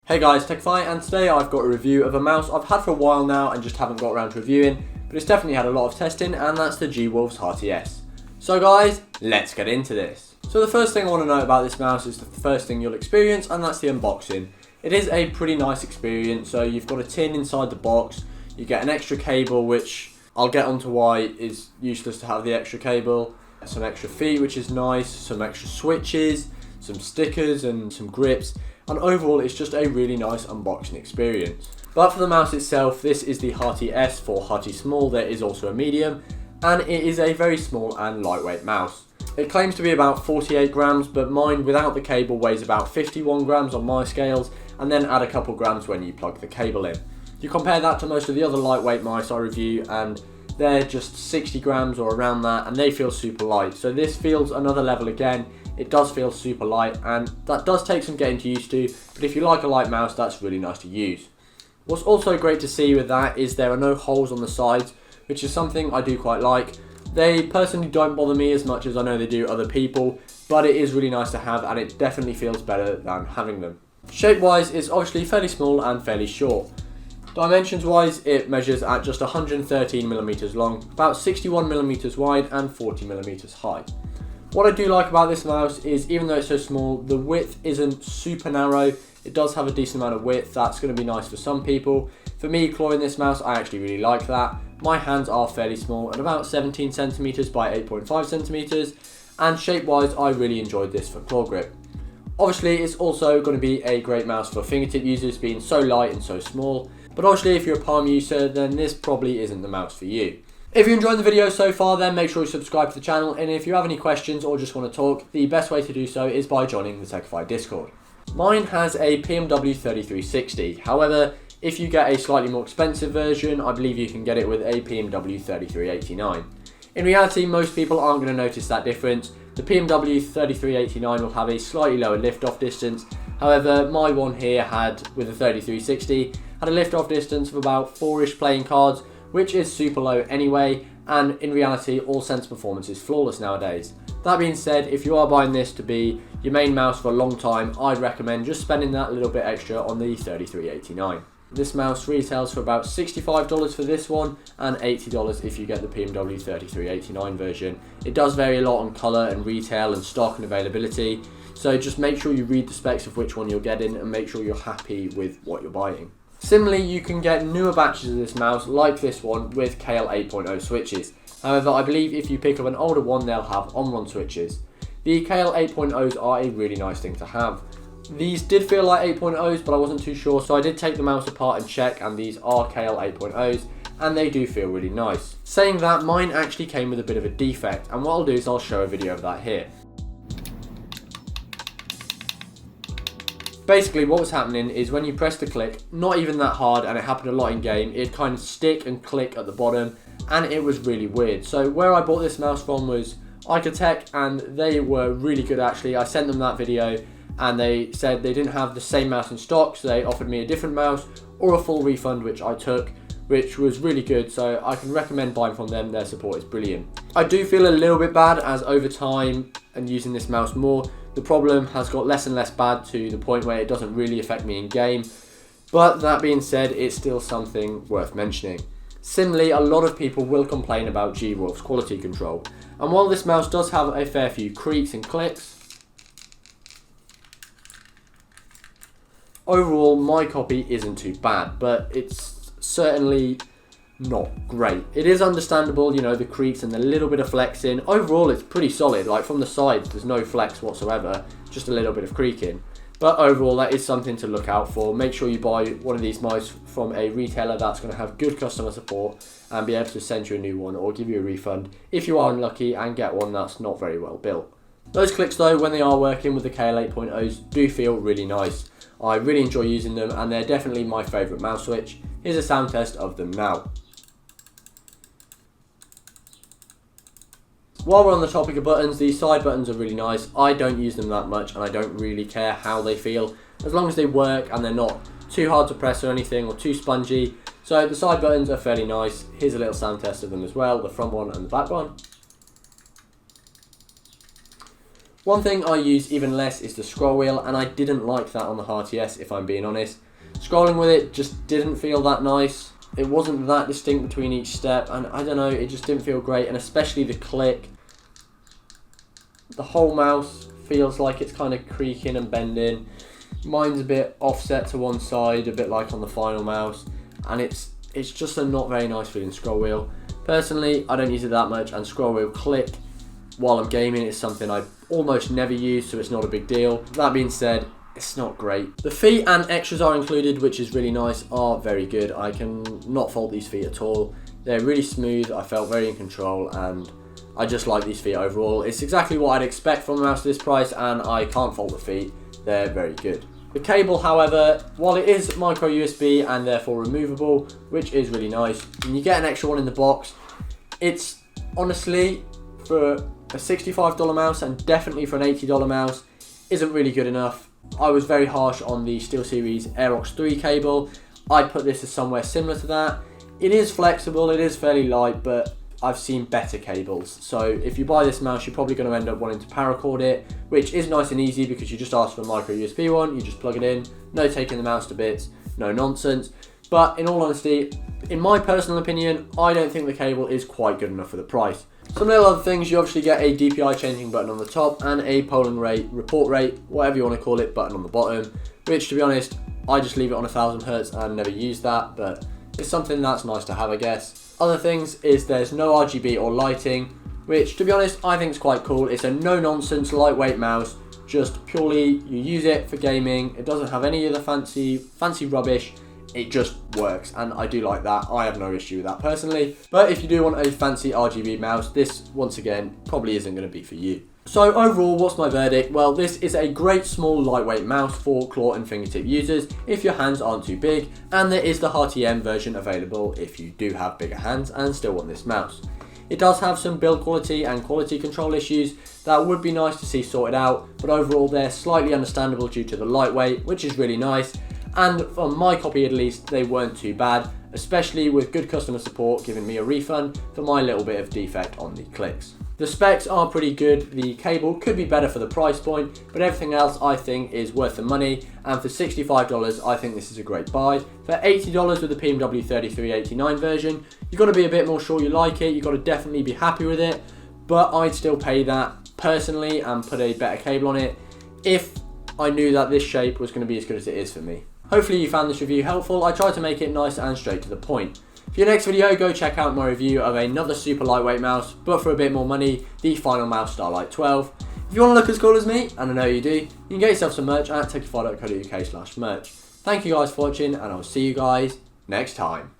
Hey guys, TechFi, and today I've got a review of a mouse I've had for a while now and just haven't got around to reviewing, but it's definitely had a lot of testing, and that's the G-Wolves Hati S. So guys, let's get into this. So the first thing I want to know about this mouse is the first thing you'll experience, and that's the unboxing. It is a pretty nice experience. So you've got a tin inside the box, you get an extra cable, which I'll get onto why is useless to have the extra cable, some extra feet, which is nice, some extra switches, some stickers and some grips. And overall, it's just a really nice unboxing experience. But for the mouse itself, this is the Hati S for Hati Small. There is also a medium, and it is a very small and lightweight mouse. It claims to be about 48 grams, but mine without the cable weighs about 51 grams on my scales, and then add a couple grams when you plug the cable in. You compare that to most of the other lightweight mice I review, and they're just 60 grams or around that, and they feel super light. So this feels another level again. It does feel super light, and that does take some getting used to, but if you like a light mouse, that's really nice to use. What's also great to see with that is there are no holes on the sides, which is something I do quite like. They personally don't bother me as much as I know they do other people, but it is really nice to have, and it definitely feels better than having them. Shape-wise, it's obviously fairly small and fairly short. Dimensions-wise, it measures at just 113mm long, about 61mm wide and 40mm high. What I do like about this mouse is, even though it's so small, the width isn't super narrow. It does have a decent amount of width. That's going to be nice for some people. For me, clawing this mouse, I actually really like that. My hands are fairly small at about 17cm by 8.5cm, and shape-wise, I really enjoyed this for claw grip. Obviously, it's also going to be a great mouse for fingertip users, being so light and so small. But obviously, if you're a palm user, then this probably isn't the mouse for you. If you enjoyed the video so far, then make sure you subscribe to the channel, and if you have any questions or just want to talk, the best way to do so is by joining the TechFi Discord. Mine has a PMW 3360, however, if you get a slightly more expensive version, I believe you can get it with a PMW 3389. In reality, most people aren't going to notice that difference. The PMW 3389 will have a slightly lower lift-off distance, however, my one here with the 3360 had a lift-off distance of about 4-ish playing cards, which is super low anyway, and in reality all sense performance is flawless nowadays. That being said, if you are buying this to be your main mouse for a long time, I'd recommend just spending that little bit extra on the 3389. This mouse retails for about $65 for this one, and $80 if you get the PMW 3389 version. It does vary a lot on colour and retail and stock and availability, so just make sure you read the specs of which one you're getting and make sure you're happy with what you're buying. Similarly, you can get newer batches of this mouse, like this one, with KL 8.0 switches. However, I believe if you pick up an older one, they'll have on-run switches. The KL 8.0s are a really nice thing to have. These did feel like 8.0s, but I wasn't too sure, so I did take them out apart and check, and these are KL 8.0s, and they do feel really nice. Saying that, mine actually came with a bit of a defect, and what I'll do is I'll show a video of that here. Basically, what was happening is when you press the click, not even that hard, and it happened a lot in game, it'd kind of stick and click at the bottom, and it was really weird. So where I bought this mouse from was Icotech, and they were really good actually. I sent them that video, and they said they didn't have the same mouse in stock, so they offered me a different mouse or a full refund, which I took, which was really good, so I can recommend buying from them. Their support is brilliant. I do feel a little bit bad as over time and using this mouse more, the problem has got less and less bad to the point where it doesn't really affect me in game, but that being said, it's still something worth mentioning. Similarly, a lot of people will complain about G-Wolves quality control, and while this mouse does have a fair few creaks and clicks, overall my copy isn't too bad, but it's certainly not great. It is understandable, you know, the creaks and the little bit of flexing. Overall, it's pretty solid. Like from the sides, there's no flex whatsoever, just a little bit of creaking. But overall, that is something to look out for. Make sure you buy one of these mice from a retailer that's going to have good customer support and be able to send you a new one or give you a refund if you are unlucky and get one that's not very well built. Those clicks though, when they are working with the KL 8.0s, do feel really nice. I really enjoy using them, and they're definitely my favourite mouse switch. Here's a sound test of them now. While we're on the topic of buttons, these side buttons are really nice. I don't use them that much, and I don't really care how they feel, as long as they work and they're not too hard to press or anything, or too spongy. So the side buttons are fairly nice. Here's a little sound test of them as well, the front one and the back one. One thing I use even less is the scroll wheel, and I didn't like that on the Hati S, if I'm being honest. Scrolling with it just didn't feel that nice. It wasn't that distinct between each step, and I don't know, it just didn't feel great, and especially the click. The whole mouse feels like it's kind of creaking and bending. Mine's a bit offset to one side, a bit like on the final mouse, and it's just a not very nice feeling scroll wheel. Personally, I don't use it that much, and scroll wheel click while I'm gaming is something I almost never use, so it's not a big deal. That being said, it's not great. The feet and extras are included, which is really nice, are very good. I can not fault these feet at all. They're really smooth, I felt very in control, and I just like these feet overall. It's exactly what I'd expect from a mouse at this price, and I can't fault the feet. They're very good. The cable, however, while it is micro USB and therefore removable, which is really nice, and you get an extra one in the box, it's honestly, for a $65 mouse and definitely for an $80 mouse, isn't really good enough. I was very harsh on the SteelSeries Aerox 3 cable. I'd put this as somewhere similar to that. It is flexible, it is fairly light, but I've seen better cables. So if you buy this mouse, you're probably going to end up wanting to paracord it, which is nice and easy because you just ask for a micro USB one, you just plug it in, no taking the mouse to bits, no nonsense. But in all honesty, in my personal opinion, I don't think the cable is quite good enough for the price. Some little other things, you obviously get a DPI changing button on the top and a polling rate, report rate, whatever you want to call it, button on the bottom, which to be honest, I just leave it on 1000 Hz and never use that, but it's something that's nice to have, I guess. Other things is there's no RGB or lighting, which to be honest, I think is quite cool. It's a no-nonsense, lightweight mouse, just purely you use it for gaming. It doesn't have any of the fancy rubbish. It just works, and I do like that. I have no issue with that personally. But if you do want a fancy RGB mouse, this, once again, probably isn't going to be for you. So overall, what's my verdict? Well, this is a great small lightweight mouse for claw and fingertip users if your hands aren't too big, and there is the Hati M version available if you do have bigger hands and still want this mouse. It does have some build quality and quality control issues that would be nice to see sorted out, but overall they're slightly understandable due to the lightweight, which is really nice. And on my copy at least, they weren't too bad, especially with good customer support giving me a refund for my little bit of defect on the clicks. The specs are pretty good, the cable could be better for the price point, but everything else I think is worth the money, and for $65 I think this is a great buy. For $80 with the PMW 3389 version, you've got to be a bit more sure you like it, you've got to definitely be happy with it, but I'd still pay that personally and put a better cable on it if I knew that this shape was going to be as good as it is for me. Hopefully you found this review helpful. I tried to make it nice and straight to the point. For your next video, go check out my review of another super lightweight mouse, but for a bit more money, the Final Mouse Starlight 12. If you want to look as cool as me, and I know you do, you can get yourself some merch at techify.co.uk/merch. Thank you guys for watching, and I'll see you guys next time.